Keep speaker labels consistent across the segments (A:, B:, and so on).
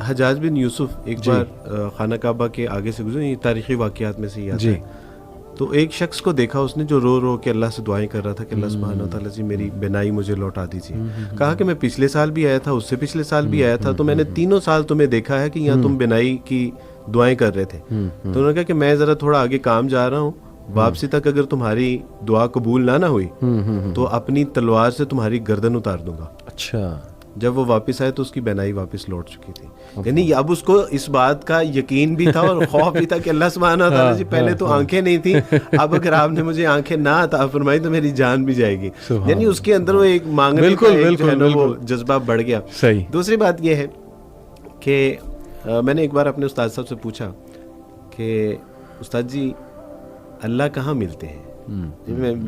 A: حجاج بن یوسف ایک بار خانہ کعبہ کے آگے سے گزرے, یہ تاریخی واقعات میں سے یہ آتا ہے, تو ایک شخص کو دیکھا اس نے جو رو رو کے اللہ سے دعائیں کر رہا تھا کہ اللہ سبحانہ وتعالیٰ جی میری بینائی مجھے لوٹا دیجیے. کہا کہ میں پچھلے سال بھی آیا تھا, اس سے پچھلے سال بھی آیا تھا, تو میں نے تینوں سال تمہیں دیکھا ہے کہ یہاں تم بینائی کی دعائیں کر رہے تھے. تو انہوں نے کہا کہ میں ذرا تھوڑا آگے کام جا رہا ہوں, واپسی تک اگر تمہاری دعا قبول نہ ہوئی تو اپنی تلوار سے تمہاری گردن اتار دوں گا.
B: اچھا.
A: جب وہ واپس آئے تو اس کی بینائی واپس لوٹ چکی تھی. یعنی اب اس کو اس بات کا یقین بھی تھا اور خوف بھی تھا کہ اللہ سبحانہ وتعالیٰ جی پہلے تو آنکھیں نہیں تھیں, اب اگر آپ نے مجھے آنکھیں نہ عطا فرمائی تو میری جان بھی جائے گی. یعنی اس کے اندر وہ ایک مانگنے کا وہ جذبہ بڑھ گیا. دوسری بات یہ ہے کہ میں نے ایک بار اپنے استاد صاحب سے پوچھا کہ استاد جی اللہ کہاں ملتے ہیں,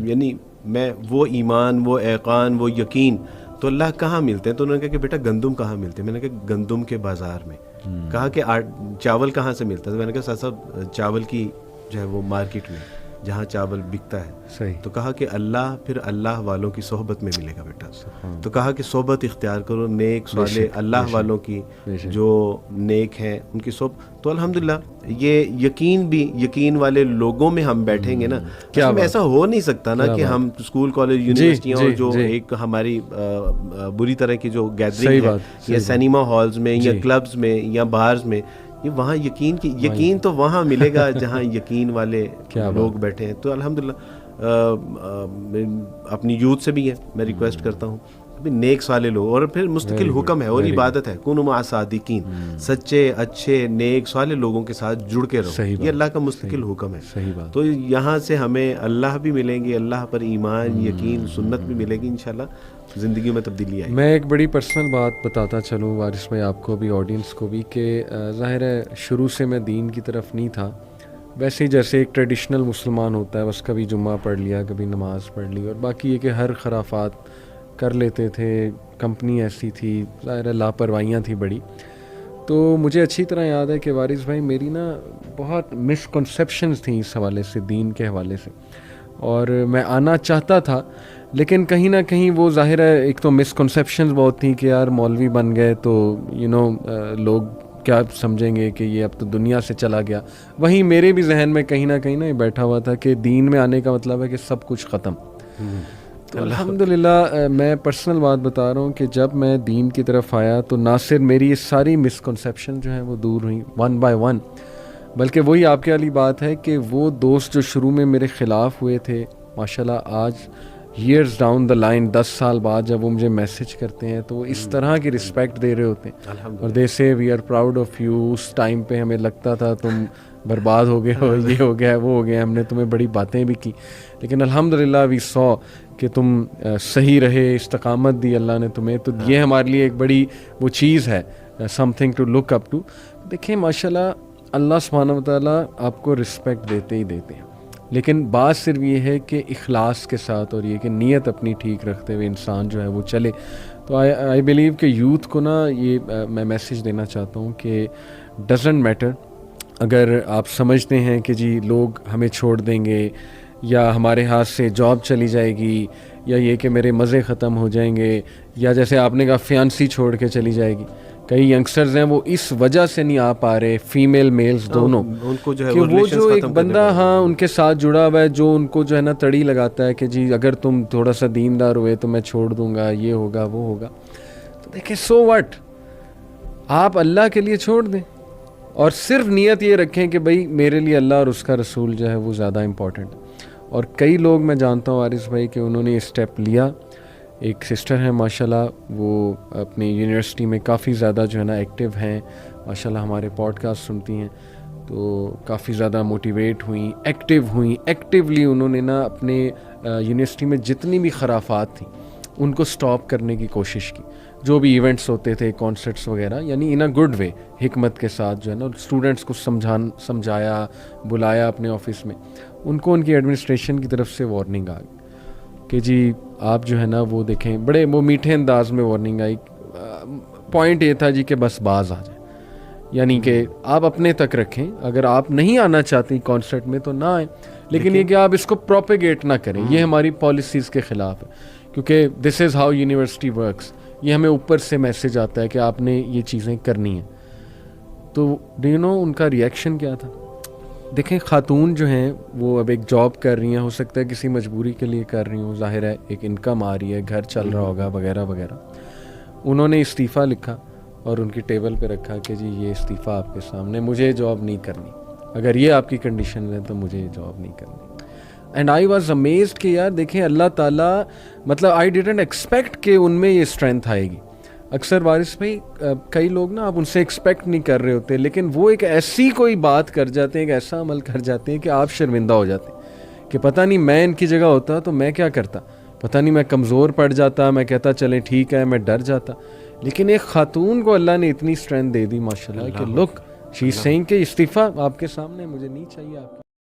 A: یعنی میں وہ ایمان, وہ ایقان, وہ یقین, تو اللہ کہاں ملتے ہیں؟ تو انہوں نے کہا کہ بیٹا گندم کہاں ملتے ہیں؟ میں نے کہا گندم کے بازار میں. کہا کہ چاول کہاں سے ملتا ہے؟ میں نے کہا صاحب چاول کی جو ہے وہ مارکیٹ میں جہاں چاول بکتا ہے. صحیح. تو کہا کہ اللہ پھر اللہ والوں کی صحبت میں ملے گا بیٹا. تو کہا کہ صحبت اختیار کرو نیک صالح اللہ والوں کی جو نیک ہیں ان کی صحبت. تو الحمدللہ یہ یقین بھی یقین والے لوگوں میں ہم بیٹھیں گے نا, ایسا ہو نہیں سکتا نا کہ ہم اسکول کالج یونیورسٹیاں اور جو ایک ہماری بری طرح کی جو گیدرنگ ہے یا سینما ہالز میں یا کلبز میں یا بارز میں, یہ وہاں یقین تو وہاں ملے گا جہاں یقین والے لوگ بیٹھے ہیں. تو الحمدللہ اپنی یوتھ سے بھی ہے میں ریکویسٹ کرتا ہوں نیک صالح لوگ, اور پھر مستقل حکم ہے اور عبادت ہے کونوا مع صادقین, سچے اچھے نیک صالح لوگوں کے ساتھ جڑ کے رہو, یہ اللہ کا مستقل حکم ہے. تو یہاں سے ہمیں اللہ بھی ملیں گے, اللہ پر ایمان یقین سنت بھی ملے گی, انشاءاللہ زندگی میں تبدیلی آئے گی.
B: میں ایک بڑی پرسنل بات بتاتا چلوں وارث بھائی آپ کو بھی آڈینس کو بھی کہ ظاہر ہے شروع سے میں دین کی طرف نہیں تھا, ویسے ہی جیسے ایک ٹریڈیشنل مسلمان ہوتا ہے بس کبھی جمعہ پڑھ لیا کبھی نماز پڑھ لی, اور باقی یہ کہ ہر خرافات کر لیتے تھے, کمپنی ایسی تھی, ظاہر لاپرواہیاں تھی بڑی. تو مجھے اچھی طرح یاد ہے کہ وارث بھائی میری نا بہت مسکنسیپشنز تھیں اس حوالے سے, دین کے حوالے سے, اور میں آنا چاہتا تھا لیکن کہیں نہ کہیں وہ ظاہر ہے ایک تو مسکنسیپشنز بہت تھیں کہ یار مولوی بن گئے تو لوگ کیا سمجھیں گے کہ یہ اب تو دنیا سے چلا گیا. وہیں میرے بھی ذہن میں کہیں نہ کہیں نا یہ بیٹھا ہوا تھا کہ دین میں آنے کا مطلب ہے کہ سب کچھ ختم. الحمدللہ میں پرسنل بات بتا رہا ہوں کہ جب میں دین کی طرف آیا تو نہ صرف میری یہ ساری مسکنسیپشن جو ہیں وہ دور ہوئیں ون بائی ون, بلکہ وہی آپ کے والی بات ہے کہ وہ دوست جو شروع میں میرے خلاف ہوئے تھے ماشاءاللہ آج ایئرز ڈاؤن دا لائن 10 سال بعد جب وہ مجھے میسج کرتے ہیں تو وہ اس طرح کی رسپیکٹ دے رہے ہوتے ہیں, اور they say we are proud of you. اس ٹائم پہ ہمیں لگتا تھا تم برباد ہو گئے ہو, یہ ہو گیا وہ ہو گیا, ہم نے تمہیں بڑی باتیں بھی کی, لیکن الحمدللہ وی سو کہ تم صحیح رہے, استقامت دی اللہ نے تمہیں. تو یہ ہمارے لیے ایک بڑی وہ چیز ہے, something to look up to. دیکھیں ماشاءاللہ اللہ سبحانہ وتعالیٰ آپ کو رسپیکٹ دیتے ہی دیتے ہیں, لیکن بات صرف یہ ہے کہ اخلاص کے ساتھ اور یہ کہ نیت اپنی ٹھیک رکھتے ہوئے انسان جو ہے وہ چلے. تو آئی بلیو کہ یوتھ کو نا یہ میں میسیج دینا چاہتا ہوں کہ ڈزنٹ میٹر اگر آپ سمجھتے ہیں کہ جی لوگ ہمیں چھوڑ دیں گے یا ہمارے ہاتھ سے جاب چلی جائے گی یا یہ کہ میرے مزے ختم ہو جائیں گے یا جیسے آپ نے کہا فیانسی چھوڑ کے چلی جائے گی. کئی ینگسٹرز ہیں وہ اس وجہ سے نہیں آ پا رہے, فیمیل میلز دونوں,
A: ان کو جو ہے
B: کہ وہ جو ایک بندہ ہاں ان کے ساتھ جڑا ہوا ہے جو ان کو جو ہے نا تڑی لگاتا ہے کہ جی اگر تم تھوڑا سا دیندار ہوئے تو میں چھوڑ دوں گا, یہ ہوگا وہ ہوگا. تو دیکھیں سو واٹ, آپ اللہ کے لیے چھوڑ دیں اور صرف نیت یہ رکھیں کہ بھائی میرے لیے اللہ اور اس کا رسول جو ہے وہ زیادہ امپورٹنٹ ہے. اور کئی لوگ میں جانتا ہوں وارث بھائی کہ انہوں نے یہ اسٹیپ لیا. ایک سسٹر ہیں ماشاءاللہ وہ اپنی یونیورسٹی میں کافی زیادہ جو ہے نا ایکٹیو ہیں ماشاءاللہ, ہمارے پوڈ کاسٹ سنتی ہیں تو کافی زیادہ موٹیویٹ ہوئیں, ایکٹیو ہوئیں. ایکٹیولی انہوں نے نا اپنے یونیورسٹی میں جتنی بھی خرافات تھیں ان کو سٹاپ کرنے کی کوشش کی. جو بھی ایونٹس ہوتے تھے کانسرٹس وغیرہ, یعنی ان اے گڈ وے حکمت کے ساتھ جو ہے نا اسٹوڈنٹس کو سمجھایا, بلایا اپنے آفس میں. ان کو ان کی ایڈمنسٹریشن کی طرف سے وارننگ آ گئی کہ جی آپ جو ہے نا وہ دیکھیں, بڑے وہ میٹھے انداز میں وارننگ آئی. پوائنٹ یہ تھا جی کہ بس باز آ جائیں, یعنی کہ آپ اپنے تک رکھیں, اگر آپ نہیں آنا چاہتی کانسرٹ میں تو نہ آئیں, لیکن یہ کہ آپ اس کو پروپیگیٹ نہ کریں, یہ ہماری پالیسیز کے خلاف ہے. کیونکہ دس از ہاؤ یونیورسٹی ورکس, یہ ہمیں اوپر سے میسج آتا ہے کہ آپ نے یہ چیزیں کرنی ہیں. تو ڈو یو نو ان کا ریئیکشن کیا تھا؟ دیکھیں خاتون جو ہیں وہ اب ایک جاب کر رہی ہیں، ہو سکتا ہے کسی مجبوری کے لیے کر رہی ہوں، ظاہر ہے ایک انکم آ رہی ہے، گھر چل رہا ہوگا وغیرہ وغیرہ. انہوں نے استعفیٰ لکھا اور ان کی ٹیبل پہ رکھا کہ جی یہ استعفیٰ آپ کے سامنے، مجھے جاب نہیں کرنی، اگر یہ آپ کی کنڈیشن ہے تو مجھے جاب نہیں کرنی. اینڈ آئی واز امیزڈ کہ یار دیکھیں اللہ تعالیٰ، مطلب آئی ڈیڈنٹ ایکسپیکٹ کہ ان میں یہ اسٹرینتھ آئے گی. اکثر وارث بھائی کئی لوگ نا آپ ان سے ایکسپیکٹ نہیں کر رہے ہوتے، لیکن وہ ایک ایسی کوئی بات کر جاتے ہیں، ایک ایسا عمل کر جاتے ہیں کہ آپ شرمندہ ہو جاتے ہیں کہ پتہ نہیں میں ان کی جگہ ہوتا تو میں کیا کرتا، پتہ نہیں میں کمزور پڑ جاتا، میں کہتا چلیں ٹھیک ہے، میں ڈر جاتا. لیکن ایک خاتون کو اللہ نے اتنی اسٹرینتھ دے دی ماشاء اللہ کہ لک شی از سیئنگ کہ استعفیٰ آپ کے سامنے، مجھے نہیں چاہیے آپ کی.